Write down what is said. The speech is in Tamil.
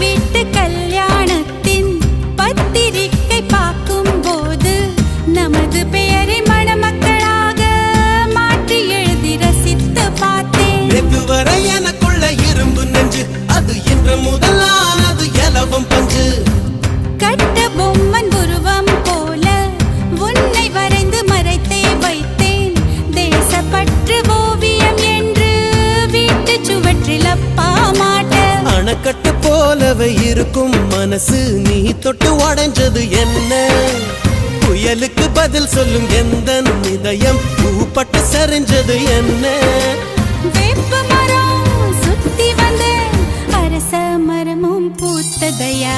வீட்டு கல்யாணத்தின் பத்திரிக்கை பார்க்கும் போது நமது பெயரை மணமக்களாக மாற்றி எழுதி ரசித்து பார்த்தேன். இதுவரை எனக்குள்ள இரும்பு நெஞ்சு, அது இன்று முதலானது எலவும் பஞ்சு. கட்ட பொம்மன் உருவம் போல உன்னை வரைந்து மறைத்தே வைத்தேன். தேசப்பற்று ஓவியம் என்று வீட்டு சுவற்றில் அப்பா மாட்ட. அணைக்கட்டு போலவே இருக்கும் மனசு, நீ தொட்டு உடைஞ்சது என்ன? புயலுக்கு பதில் சொல்லும் எந்த இதயம் பூப்பட்டு சரிஞ்சது என்ன? வேப்ப மரம் சுத்தி வந்து அரச மரமும் பூத்ததையா?